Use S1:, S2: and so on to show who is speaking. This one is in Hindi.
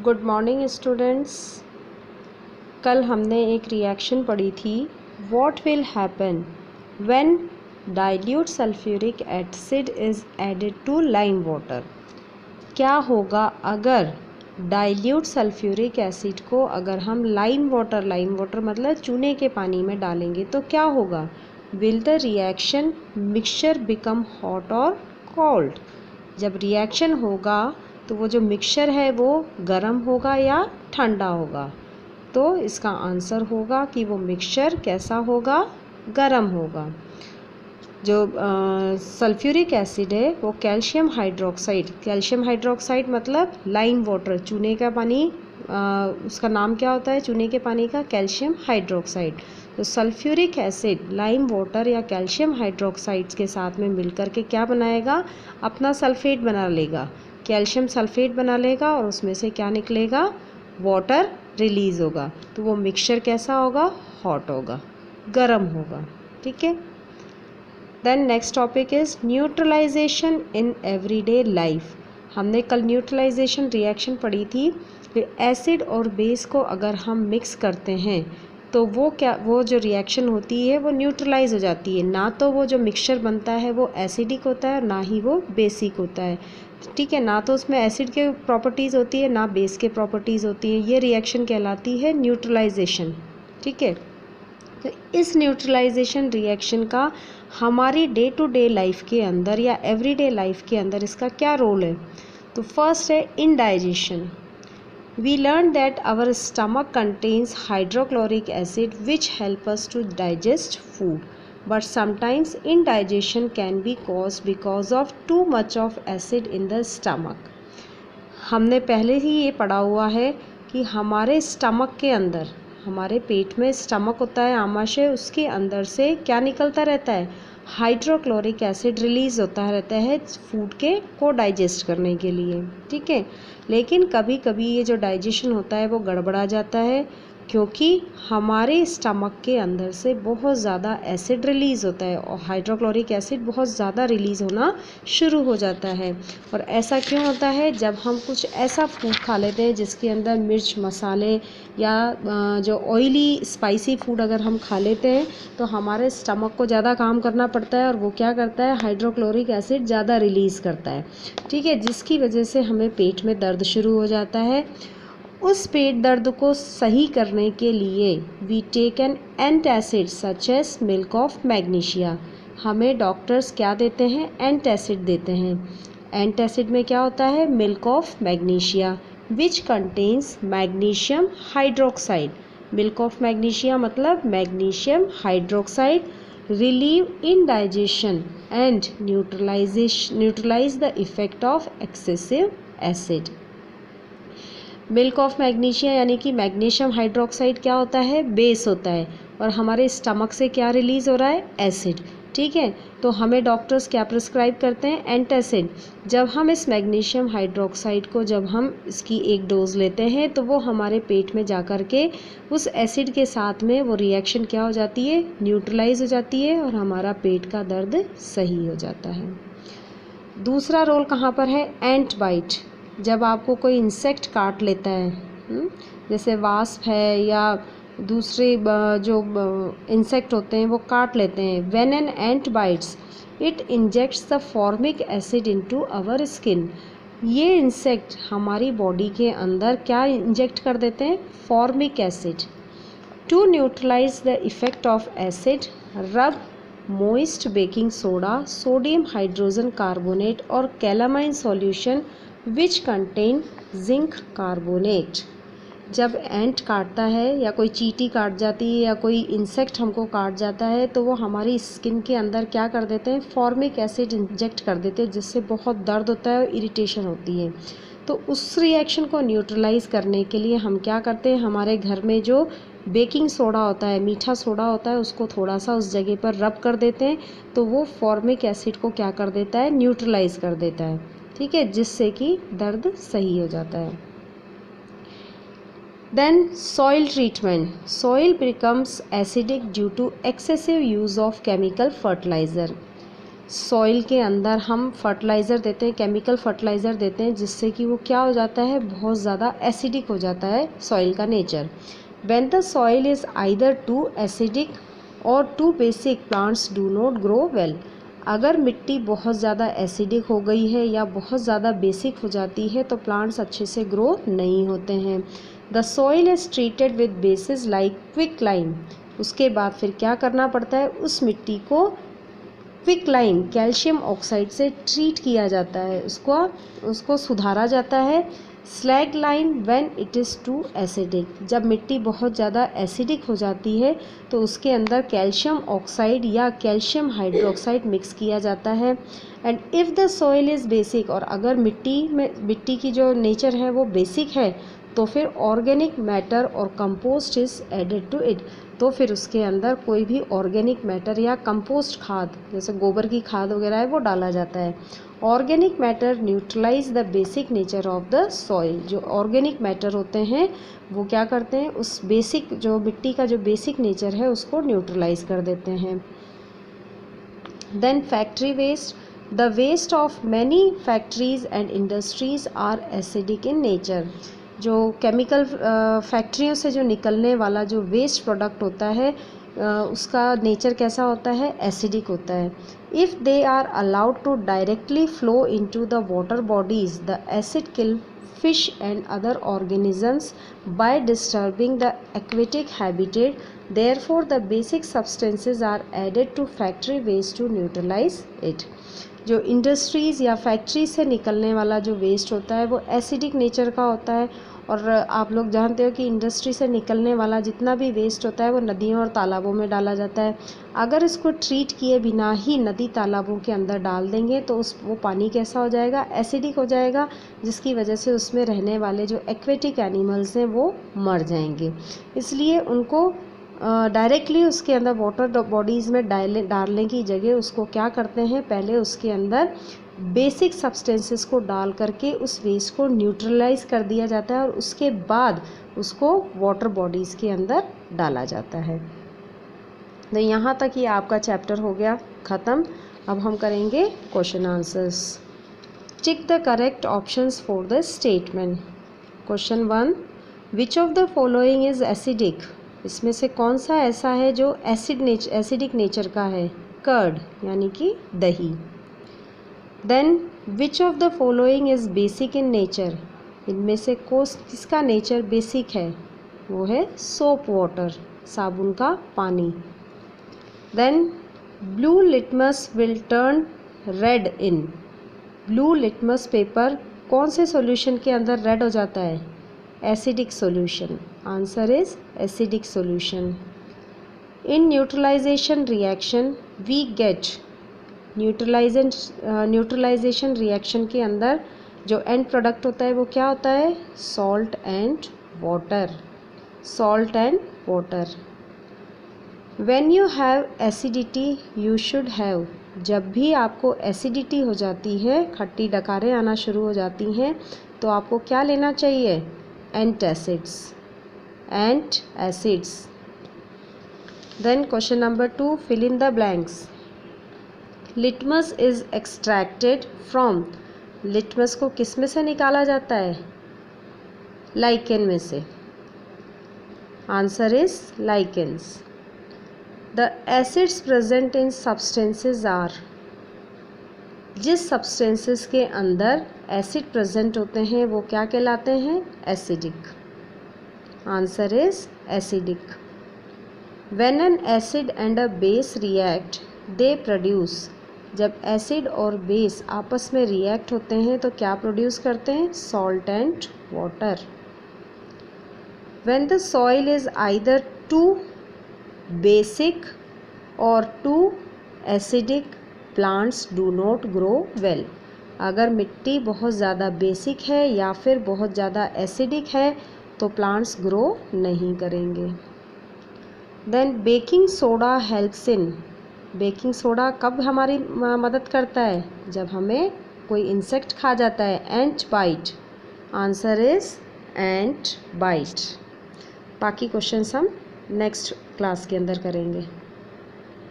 S1: Good morning students. कल हमने एक रिएक्शन पढ़ी थी, what will happen when dilute sulphuric acid is added to lime water. क्या होगा अगर डाइल्यूट सल्फ्यूरिक एसिड को अगर हम लाइम वाटर मतलब चूने के पानी में डालेंगे तो क्या होगा। Will the reaction mixture become hot और कोल्ड। जब रिएक्शन होगा तो वो जो मिक्सचर है वो गर्म होगा या ठंडा होगा। तो इसका आंसर होगा कि वो मिक्सचर कैसा होगा, गर्म होगा। जो सल्फ्यूरिक एसिड है वो कैल्शियम हाइड्रोक्साइड मतलब लाइम वाटर, चूने का पानी, उसका नाम क्या होता है चूने के पानी का, कैल्शियम हाइड्रोक्साइड। तो सल्फ्यूरिक एसिड लाइम वाटर या कैल्शियम हाइड्रोक्साइड के साथ में मिलकर के क्या बनाएगा, अपना सल्फेट बना लेगा, कैल्शियम सल्फेट बना लेगा और उसमें से क्या निकलेगा, वाटर रिलीज होगा। तो वो मिक्सचर कैसा होगा, हॉट होगा, गर्म होगा। ठीक है। Then next topic is neutralisation in everyday life. हमने कल न्यूट्रलाइजेशन रिएक्शन पढ़ी थी कि एसिड और बेस को अगर हम मिक्स करते हैं तो वो जो रिएक्शन होती है वो न्यूट्रलाइज हो जाती है। ना तो वो जो मिक्सचर बनता है वो एसिडिक होता है और ना ही वो बेसिक होता है। ठीक है, ना तो उसमें एसिड के प्रॉपर्टीज़ होती है ना बेस के प्रॉपर्टीज़ होती है। ये रिएक्शन कहलाती है न्यूट्रलाइजेशन। ठीक है। तो इस न्यूट्रलाइजेशन रिएक्शन का हमारी डे टू डे लाइफ के अंदर या एवरीडे लाइफ के अंदर इसका क्या रोल है। तो फर्स्ट है indigestion. We learned that our stomach contains hydrochloric acid which help us to digest food. But sometimes indigestion can be caused because of too much of acid in the stomach. हमने पहले ही ये पढ़ा हुआ है कि हमारे स्टमक के अंदर, हमारे पेट में स्टमक होता है, आमाशय, उसके अंदर से क्या निकलता रहता है, हाइड्रोक्लोरिक एसिड रिलीज़ होता रहता है फूड के को डाइजेस्ट करने के लिए। ठीक है। लेकिन कभी कभी ये जो डाइजेशन होता है वो गड़बड़ा जाता है क्योंकि हमारे स्टमक के अंदर से बहुत ज़्यादा एसिड रिलीज़ होता है और हाइड्रोक्लोरिक एसिड बहुत ज़्यादा रिलीज़ होना शुरू हो जाता है। और ऐसा क्यों होता है, जब हम कुछ ऐसा फूड खा लेते हैं जिसके अंदर मिर्च मसाले या जो ऑयली स्पाइसी फूड अगर हम खा लेते हैं तो हमारे स्टमक को ज़्यादा काम करना पड़ता है और वो क्या करता है, हाइड्रोक्लोरिक एसिड ज़्यादा रिलीज़ करता है। ठीक है, जिसकी वजह से हमें पेट में दर्द शुरू हो जाता है। उस पेट दर्द को सही करने के लिए we take an antacid such as milk of magnesia. हमें डॉक्टर्स क्या देते हैं, एंटासिड देते हैं। एंटासिड में क्या होता है, milk of magnesia which contains magnesium hydroxide. Milk of magnesia मतलब magnesium hydroxide relieve indigestion and neutralize the effect of excessive acid. Milk of magnesia यानी कि मैग्नीशियम हाइड्रोक्साइड क्या होता है, बेस होता है और हमारे स्टमक से क्या रिलीज़ हो रहा है, एसिड। ठीक है। तो हमें डॉक्टर्स क्या प्रिस्क्राइब करते हैं, एंटासिड। जब हम इस मैग्नीशियम हाइड्रोक्साइड को जब हम इसकी एक डोज लेते हैं तो वो हमारे पेट में जा कर के उस एसिड के साथ में वो रिएक्शन क्या हो जाती है, न्यूट्रलाइज हो जाती है और हमारा पेट का दर्द सही हो जाता है। दूसरा रोल कहाँ पर है, एंट बाइट। जब आपको कोई इंसेक्ट काट लेता है, जैसे वास्प है या दूसरे जो इंसेक्ट होते हैं वो काट लेते हैं, when an ant bites it injects the formic acid into our skin. ये इंसेक्ट हमारी बॉडी के अंदर क्या इंजेक्ट कर देते हैं, formic acid. To neutralize the effect of acid rub moist baking soda, sodium hydrogen carbonate और calamine solution which contain zinc carbonate. जब एंट काटता है या कोई चींटी काट जाती है या कोई इंसेक्ट हमको काट जाता है तो वो हमारी स्किन के अंदर क्या कर देते हैं, फॉर्मिक एसिड इंजेक्ट कर देते हैं जिससे बहुत दर्द होता है और इरिटेशन होती है। तो उस रिएक्शन को न्यूट्रलाइज करने के लिए हम क्या करते हैं, हमारे घर में जो बेकिंग सोडा होता है, मीठा सोडा होता है, उसको थोड़ा सा उस जगह पर रब कर देते हैं तो वो फॉर्मिक एसिड को क्या कर देता है, न्यूट्रलाइज कर देता है। ठीक है, जिससे कि दर्द सही हो जाता है। Then soil treatment. Soil becomes acidic due to excessive use of chemical fertiliser. Soil के अंदर हम फर्टिलाइज़र देते हैं, केमिकल फर्टिलाइज़र देते हैं, जिससे कि वो क्या हो जाता है, बहुत ज़्यादा एसिडिक हो जाता है सॉइल का nature. When the soil is either too acidic और too basic, plants do not grow well. अगर मिट्टी बहुत ज़्यादा एसिडिक हो गई है या बहुत ज़्यादा बेसिक हो जाती है तो प्लांट्स अच्छे से ग्रो नहीं होते हैं। The soil is treated with basis like quick lime. उसके बाद फिर क्या करना पड़ता है, उस मिट्टी को क्विक लाइम कैल्शियम ऑक्साइड से ट्रीट किया जाता है, उसको सुधारा जाता है। Slag lime when it is too acidic, जब मिट्टी बहुत ज़्यादा एसिडिक हो जाती है तो उसके अंदर कैल्शियम ऑक्साइड या कैल्शियम हाइड्रोक्साइड मिक्स किया जाता है। And if the soil is basic, और अगर मिट्टी की जो नेचर है वो बेसिक है तो फिर ऑर्गेनिक मैटर और compost is added to it, तो फिर उसके अंदर कोई भी ऑर्गेनिक मैटर या कंपोस्ट खाद, जैसे गोबर की खाद वगैरह है, वो डाला जाता है। Organic matter neutralise the basic nature of the soil. जो ऑर्गेनिक मैटर होते हैं वो क्या करते हैं, उस बेसिक जो मिट्टी का जो बेसिक नेचर है उसको न्यूट्रलाइज कर देते हैं। Then factory waste, the waste of many factories and industries are acidic in nature. जो केमिकल फैक्ट्रियों से जो निकलने वाला जो वेस्ट प्रोडक्ट होता है उसका नेचर कैसा होता है, एसिडिक होता है। If they are allowed to directly flow into the water bodies, the acid kill fish and other organisms by disturbing the aquatic habitat. Therefore, the basic substances are added to factory waste to neutralize it. जो इंडस्ट्रीज़ या फैक्ट्री से निकलने वाला जो वेस्ट होता है वो एसिडिक नेचर का होता है। और आप लोग जानते हो कि इंडस्ट्री से निकलने वाला जितना भी वेस्ट होता है वो नदियों और तालाबों में डाला जाता है। अगर इसको ट्रीट किए बिना ही नदी तालाबों के अंदर डाल देंगे तो वो पानी कैसा हो जाएगा, एसिडिक हो जाएगा, जिसकी वजह से उसमें रहने वाले जो एक्वेटिक एनिमल्स हैं वो मर जाएंगे। इसलिए उनको डायरेक्टली उसके अंदर वाटर बॉडीज़ में डालने की जगह उसको क्या करते हैं, पहले उसके अंदर बेसिक सब्सटेंसेस को डाल करके उस वेस्ट को न्यूट्रलाइज कर दिया जाता है और उसके बाद उसको वाटर बॉडीज़ के अंदर डाला जाता है। तो यहाँ तक ही आपका चैप्टर हो गया ख़त्म। अब हम करेंगे question answers. Tick the correct options for the statement. Question 1, which of the following is acidic. इसमें से कौन सा ऐसा है जो एसिडिक नेचर का है, कर्ड यानी कि दही। Then which of the following is basic in nature. इनमें से किसका नेचर बेसिक है, वो है सोप वाटर, साबुन का पानी। Then blue litmus will turn red in. Blue litmus paper कौन से सॉल्यूशन के अंदर रेड हो जाता है, acidic solution. Answer is acidic solution. In neutralisation reaction we get, neutralisation reaction के अंदर जो एंड प्रोडक्ट होता है वो क्या होता है, salt and water, salt and water. When you have acidity you should have, जब भी आपको एसिडिटी हो जाती है, खट्टी डकारें आना शुरू हो जाती हैं, तो आपको क्या लेना चाहिए, antacids, ant acids. Then question number 2, fill in the blanks. Litmus is extracted from, litmus को किस में से निकाला जाता है, लाइकेन में से। Answer is lichens. The acids present in substances are, जिस सब्सटेंसेस के अंदर एसिड प्रेजेंट होते हैं वो क्या कहलाते हैं, acidic. Answer is acidic. When an acid and a base react they produce, जब एसिड और बेस आपस में रिएक्ट होते हैं तो क्या प्रोड्यूस करते हैं, salt and water. When the soil is either too basic और too acidic, plants do not grow well. अगर मिट्टी बहुत ज़्यादा बेसिक है या फिर बहुत ज़्यादा एसिडिक है तो प्लांट्स ग्रो नहीं करेंगे। Then baking soda helps in, baking soda कब हमारी मदद करता है, जब हमें कोई इंसेक्ट खा जाता है, ant bite. Answer is ant bite. बाकी क्वेश्चंस हम नेक्स्ट क्लास के अंदर करेंगे।